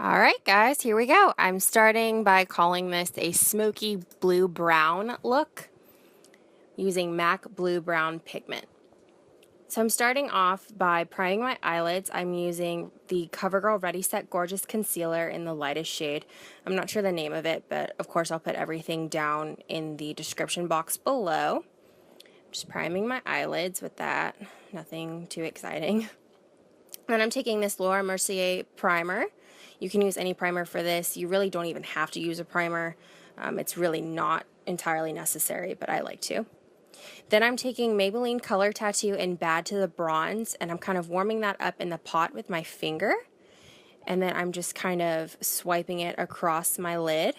Alright guys, here we go. I'm starting by calling this a smoky blue-brown look using MAC blue-brown pigment. So I'm starting off by priming my eyelids. I'm using the Covergirl Ready Set Gorgeous Concealer in the lightest shade. I'm not sure the name of it, but of course I'll put everything down in the description box below. Just priming my eyelids with that. Nothing too exciting. Then I'm taking this Laura Mercier primer. You can use any primer for this. You really don't even have to use a primer. It's really not entirely necessary, but I like to. Then I'm taking Maybelline Color Tattoo in Bad to the Bronze, and I'm kind of warming that up in the pot with my finger. And then I'm just kind of swiping it across my lid.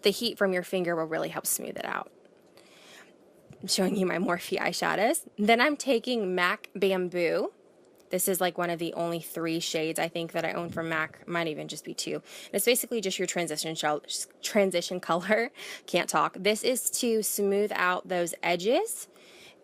The heat from your finger will really help smooth it out. I'm showing you my Morphe eyeshadows. Then I'm taking MAC Bamboo. This is like one of the only 3 shades I think that I own from MAC. Might even just be 2. And it's basically just your transition color. Can't talk. This is to smooth out those edges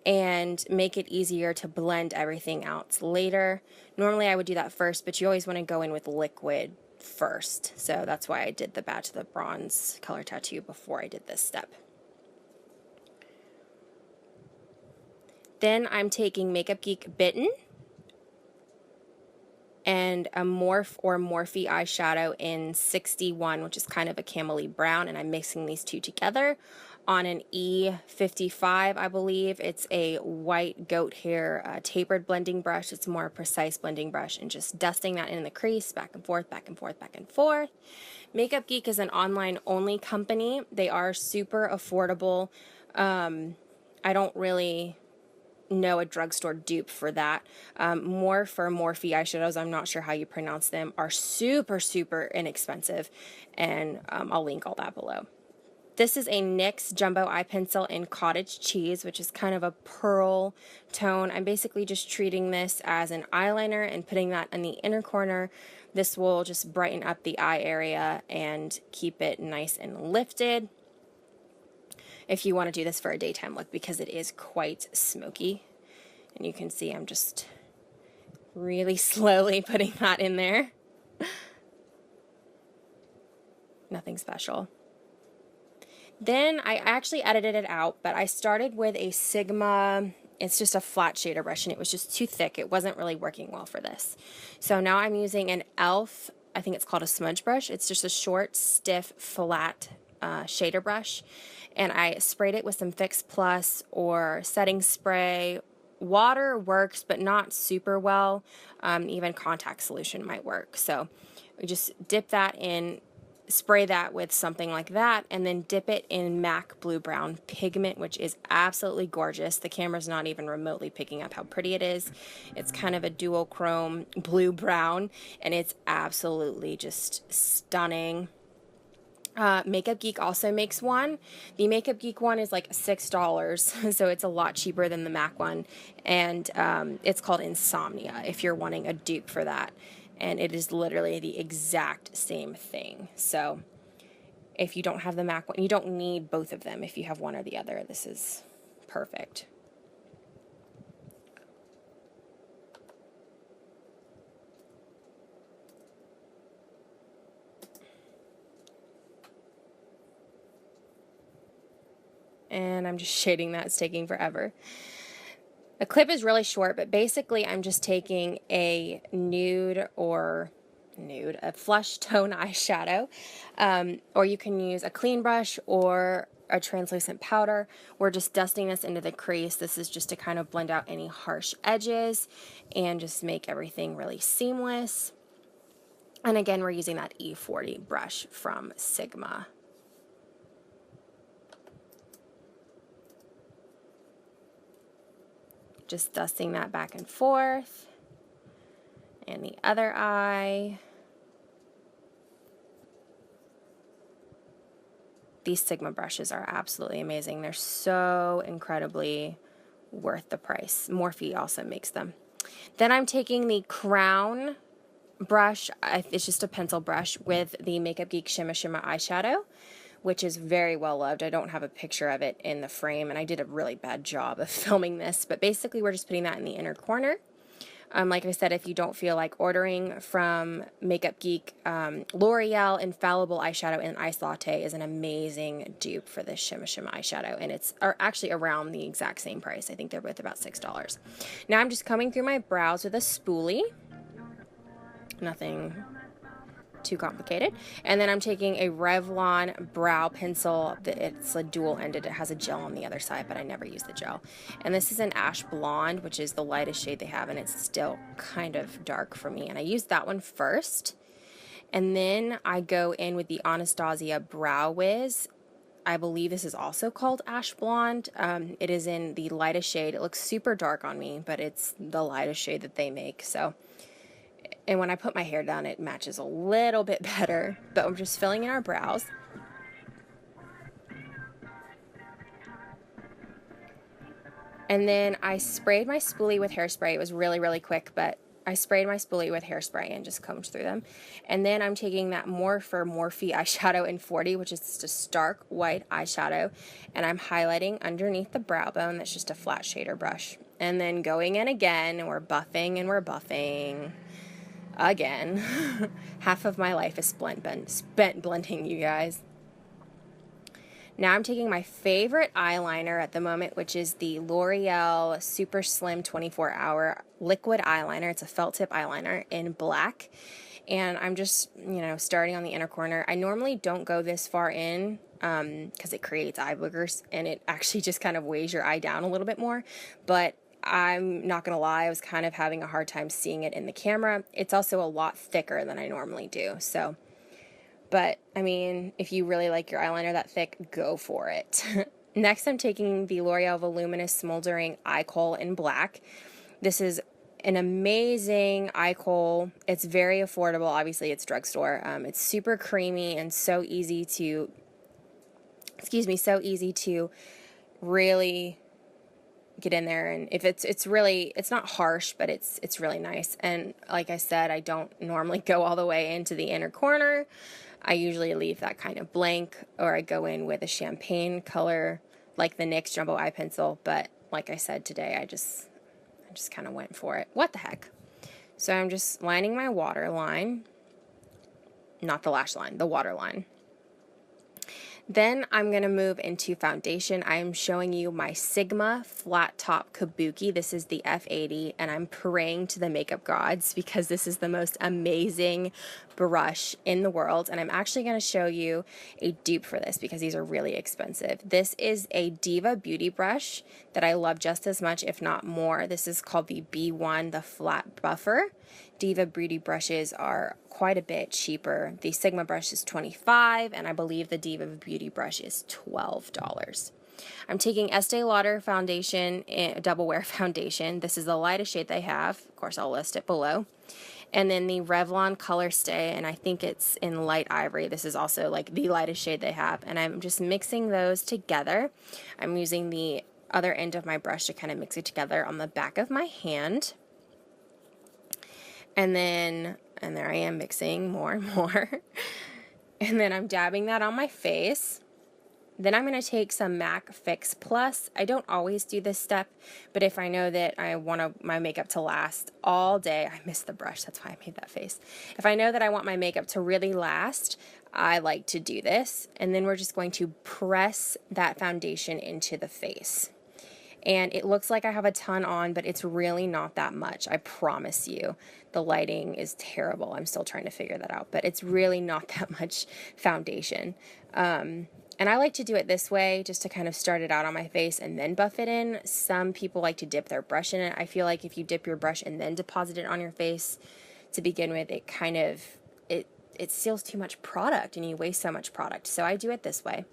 and make it easier to blend everything out later. Normally I would do that first, but you always want to go in with liquid first. So that's why I did the Bad to the Bronze Color Tattoo before I did this step. Then I'm taking Makeup Geek Bitten and a Morphe or Morphe eyeshadow in 61, which is kind of a camely brown, and I'm mixing these two together on an E55, I believe. It's a white goat hair tapered blending brush. It's a more precise blending brush, and just dusting that in the crease, back and forth, back and forth, back and forth. Makeup Geek is an online-only company. They are super affordable. I don't really know a drugstore dupe for that. Morphe eyeshadows, I'm not sure how you pronounce them, are super inexpensive, and I'll link all that below. This is a NYX Jumbo Eye Pencil in Cottage Cheese, which is kind of a pearl tone. I'm basically just treating this as an eyeliner and putting that in the inner corner. This will just brighten up the eye area and keep it nice and lifted if you want to do this for a daytime look, because it is quite smoky. And you can see I'm just really slowly putting that in there. Nothing special. Then I actually edited it out, but I started with a Sigma, it's just a flat shader brush, and it was just too thick. It wasn't really working well for this. So now I'm using an e.l.f., I think it's called a smudge brush. It's just a short, stiff, flat shader brush. And I sprayed it with some Fix Plus or setting spray. Water works, but not super well. Even contact solution might work. So we just dip that in, spray that with something like that, and then dip it in MAC Blue Brown pigment, which is absolutely gorgeous. The camera's not even remotely picking up how pretty it is. It's kind of a dual chrome blue brown, and it's absolutely just stunning. Makeup Geek also makes one. The Makeup Geek one is like $6, so it's a lot cheaper than the MAC one, and it's called Insomnia if you're wanting a dupe for that, and it is literally the exact same thing. So if you don't have the MAC one, you don't need both of them. If you have one or the other, this is perfect. And I'm just shading that. It's taking forever. The clip is really short, but basically I'm just taking a a flush tone eyeshadow, or you can use a clean brush or a translucent powder. We're just dusting this into the crease. This is just to kind of blend out any harsh edges and just make everything really seamless. And again, we're using that E40 brush from Sigma. Just dusting that back and forth. And the other eye. These Sigma brushes are absolutely amazing. They're so incredibly worth the price. Morphe also makes them. Then I'm taking the Crown brush. It's just a pencil brush with the Makeup Geek Shimma Shimma eyeshadow, which is very well loved. I don't have a picture of it in the frame, and I did a really bad job of filming this, but basically we're just putting that in the inner corner. Like I said, if you don't feel like ordering from Makeup Geek, L'Oreal Infallible Eyeshadow in Ice Latte is an amazing dupe for this Shimma Shimma eyeshadow, and it's actually around the exact same price. I think they're both about $6. Now I'm just combing through my brows with a spoolie. Nothing too complicated. And then I'm taking a Revlon brow pencil. It's a dual-ended. It has a gel on the other side, but I never use the gel. And this is an Ash Blonde, which is the lightest shade they have, and it's still kind of dark for me. And I use that one first. And then I go in with the Anastasia Brow Wiz. I believe this is also called Ash Blonde. It is in the lightest shade. It looks super dark on me, but it's the lightest shade that they make. So, and when I put my hair down, it matches a little bit better. But we're just filling in our brows. And then I sprayed my spoolie with hairspray. It was really, really quick, but I sprayed my spoolie with hairspray and just combed through them. And then I'm taking that Morphe eyeshadow in 40, which is just a stark white eyeshadow, and I'm highlighting underneath the brow bone. That's just a flat shader brush. And then going in again, and we're buffing and we're buffing again. Half of my life is spent blending, you guys. Now I'm taking my favorite eyeliner at the moment, which is the L'Oreal Super Slim 24-Hour Liquid Eyeliner. It's a felt tip eyeliner in black. And I'm just, starting on the inner corner. I normally don't go this far in because it creates eye boogers, and it actually just kind of weighs your eye down a little bit more. But I'm not going to lie, I was kind of having a hard time seeing it in the camera. It's also a lot thicker than I normally do, so... But, I mean, if you really like your eyeliner that thick, go for it. Next, I'm taking the L'Oreal Voluminous Smoldering Eye Kohl in black. This is an amazing eye kohl. It's very affordable. Obviously, it's drugstore. It's super creamy and so easy to, so easy to really get in there. And if it's not harsh, but it's really nice. And like I said, I don't normally go all the way into the inner corner. I usually leave that kind of blank, or I go in with a champagne color like the NYX Jumbo Eye Pencil, but like I said today, I just kind of went for it. What the heck? So I'm just lining my waterline, not the lash line, the waterline. Then I'm going to move into foundation. I'm showing you my Sigma Flat Top Kabuki. This is the F80, and I'm praying to the makeup gods because this is the most amazing brush in the world. And I'm actually going to show you a dupe for this because these are really expensive. This is a Diva Beauty brush that I love just as much, if not more. This is called the B1, the Flat Buffer. Diva Beauty brushes are quite a bit cheaper. The Sigma brush is $25, and I believe the Diva Beauty brush is $12. I'm taking Estee Lauder foundation, Double Wear foundation. This is the lightest shade they have. Of course, I'll list it below. And then the Revlon Color Stay, and I think it's in light ivory. This is also like the lightest shade they have. And I'm just mixing those together. I'm using the other end of my brush to kind of mix it together on the back of my hand. And there I am mixing more and more. And then I'm dabbing that on my face. Then I'm going to take some MAC Fix Plus. I don't always do this step, but if I know that I want my makeup to last all day, I missed the brush, that's why I made that face. If I know that I want my makeup to really last, I like to do this. And then we're just going to press that foundation into the face. And it looks like I have a ton on, but it's really not that much. I promise you. The lighting is terrible. I'm still trying to figure that out, but it's really not that much foundation. And I like to do it this way, just to kind of start it out on my face and then buff it in. Some people like to dip their brush in it. I feel like if you dip your brush and then deposit it on your face to begin with, it kind of, it steals too much product and you waste so much product. So I do it this way.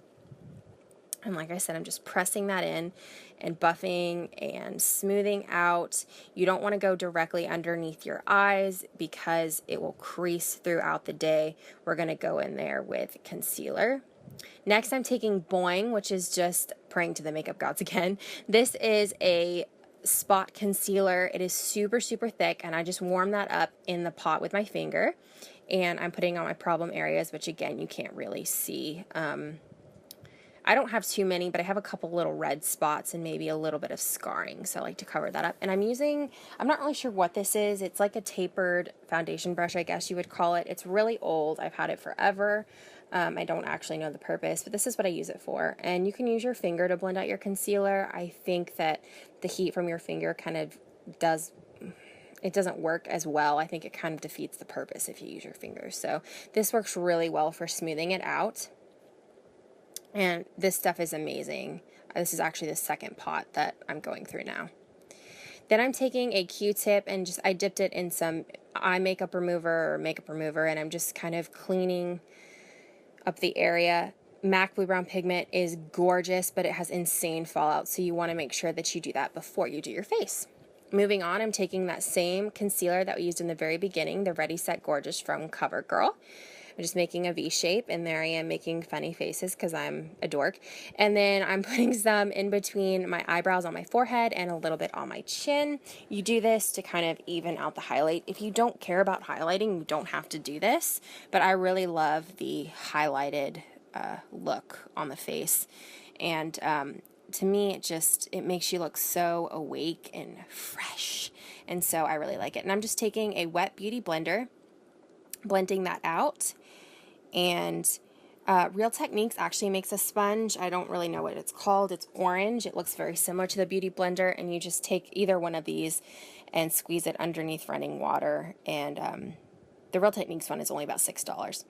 And like I said, I'm just pressing that in and buffing and smoothing out. You don't want to go directly underneath your eyes because it will crease throughout the day. We're going to go in there with concealer. Next, I'm taking Boing, which is just praying to the makeup gods again. This is a spot concealer. It is super, super thick, and I just warm that up in the pot with my finger. And I'm putting on my problem areas, which again, you can't really see. I don't have too many, but I have a couple little red spots and maybe a little bit of scarring, so I like to cover that up. And I'm not really sure what this is. It's like a tapered foundation brush, I guess you would call it. It's really old. I've had it forever. I don't actually know the purpose, but this is what I use it for. And you can use your finger to blend out your concealer. I think that the heat from your finger kind of doesn't work as well. I think it kind of defeats the purpose if you use your fingers. So this works really well for smoothing it out. And this stuff is amazing. This is actually the second pot that I'm going through now. Then I'm taking a Q-tip and I dipped it in some eye makeup remover or makeup remover, and I'm just kind of cleaning up the area. MAC Blue Brown Pigment is gorgeous, but it has insane fallout, so you want to make sure that you do that before you do your face. Moving on, I'm taking that same concealer that we used in the very beginning, the Ready Set Gorgeous from Covergirl. I'm just making a V shape, and there I am making funny faces because I'm a dork. And then I'm putting some in between my eyebrows on my forehead and a little bit on my chin. You do this to kind of even out the highlight. If you don't care about highlighting, you don't have to do this, but I really love the highlighted look on the face. And to me, it makes you look so awake and fresh. And so I really like it. And I'm just taking a wet beauty blender, blending that out. And Real Techniques actually makes a sponge. I don't really know what it's called. It's orange. It looks very similar to the Beauty Blender, and you just take either one of these and squeeze it underneath running water. And the Real Techniques one is only about $6.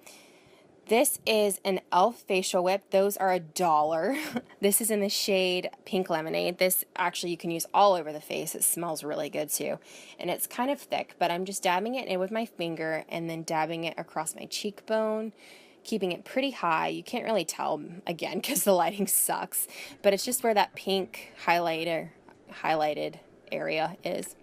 This is an e.l.f. facial whip. Those are $1. This is in the shade Pink Lemonade. This actually you can use all over the face. It smells really good too. And it's kind of thick, but I'm just dabbing it in with my finger and then dabbing it across my cheekbone, keeping it pretty high. You can't really tell, again, because the lighting sucks, but it's just where that pink highlighted area is.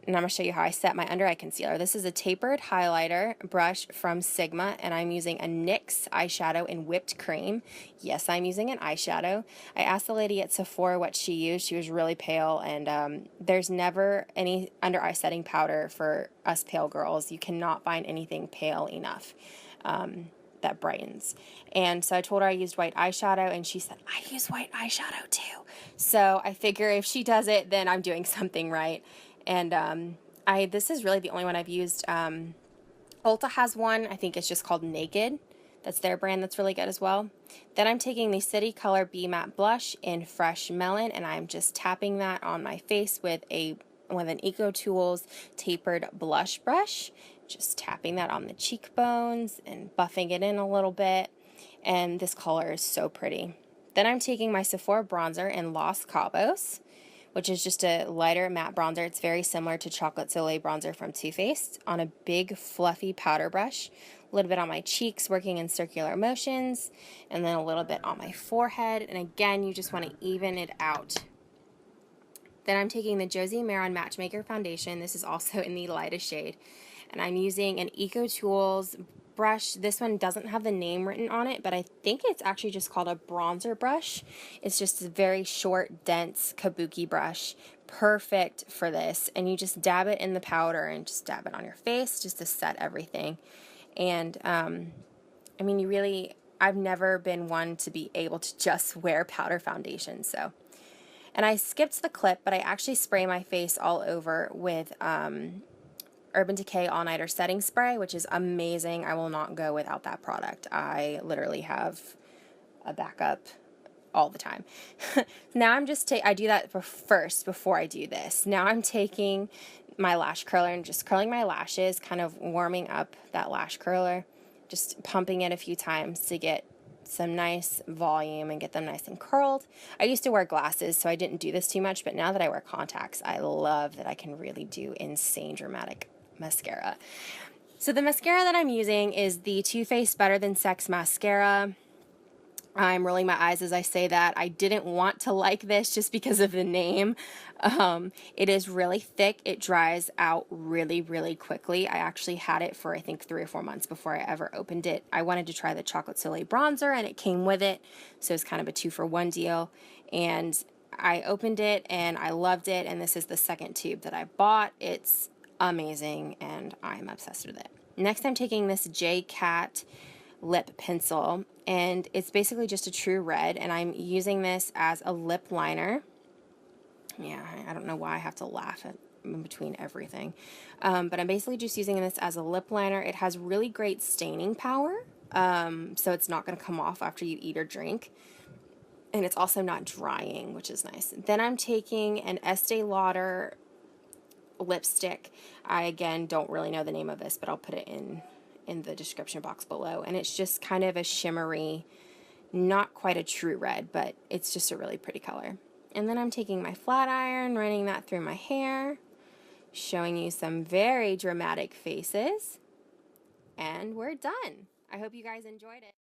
And I'm going to show you how I set my under eye concealer. This is a tapered highlighter brush from Sigma, and I'm using a NYX eyeshadow in whipped cream. Yes, I'm using an eyeshadow. I asked the lady at Sephora what she used. She was really pale, and there's never any under eye setting powder for us pale girls. You cannot find anything pale enough that brightens. And so I told her I used white eyeshadow, and she said, I use white eyeshadow too. So I figure if she does it, then I'm doing something right. And this is really the only one I've used. Ulta has one. I think it's just called Naked. That's their brand. That's really good as well. Then I'm taking the City Color B Matte Blush in Fresh Melon, and I'm just tapping that on my face with an EcoTools Tapered Blush Brush. Just tapping that on the cheekbones and buffing it in a little bit. And this color is so pretty. Then I'm taking my Sephora bronzer in Los Cabos, which is just a lighter matte bronzer. It's very similar to Chocolate Soleil bronzer from Too Faced, on a big fluffy powder brush. A little bit on my cheeks, working in circular motions, and then a little bit on my forehead. And again, you just want to even it out. Then I'm taking the Josie Maran Matchmaker Foundation. This is also in the lightest shade. And I'm using an EcoTools brush. This one doesn't have the name written on it, but I think it's actually just called a bronzer brush. It's just a very short, dense Kabuki brush. Perfect for this. And you just dab it in the powder and just dab it on your face just to set everything. And I mean, I've never been one to be able to just wear powder foundation. So, and I skipped the clip, but I actually spray my face all over with Urban Decay All Nighter Setting Spray, which is amazing. I will not go without that product. I literally have a backup all the time. Now I do that first before I do this. Now I'm taking my lash curler and just curling my lashes, kind of warming up that lash curler, just pumping it a few times to get some nice volume and get them nice and curled. I used to wear glasses, so I didn't do this too much, but now that I wear contacts, I love that I can really do insane dramatic mascara. So the mascara that I'm using is the Too Faced Better Than Sex mascara. I'm rolling my eyes as I say that. I didn't want to like this just because of the name. It is really thick. It dries out really, really quickly. I actually had it for I think 3 or 4 months before I ever opened it. I wanted to try the Chocolate Soleil bronzer and it came with it, so it's kind of a 2-for-1 deal. And I opened it and I loved it, and this is the second tube that I bought. It's amazing and I'm obsessed with it. Next I'm taking this J Cat lip pencil, and it's basically just a true red, and I'm using this as a lip liner. Yeah, I don't know why I have to laugh in between everything, but I'm basically just using this as a lip liner. It has really great staining power, so it's not going to come off after you eat or drink, and it's also not drying, which is nice. Then I'm taking an Estee Lauder lipstick. I, again, don't really know the name of this, but I'll put it in the description box below, and it's just kind of a shimmery, not quite a true red, but it's just a really pretty color. And then I'm taking my flat iron, running that through my hair, showing you some very dramatic faces, and we're done. I hope you guys enjoyed it.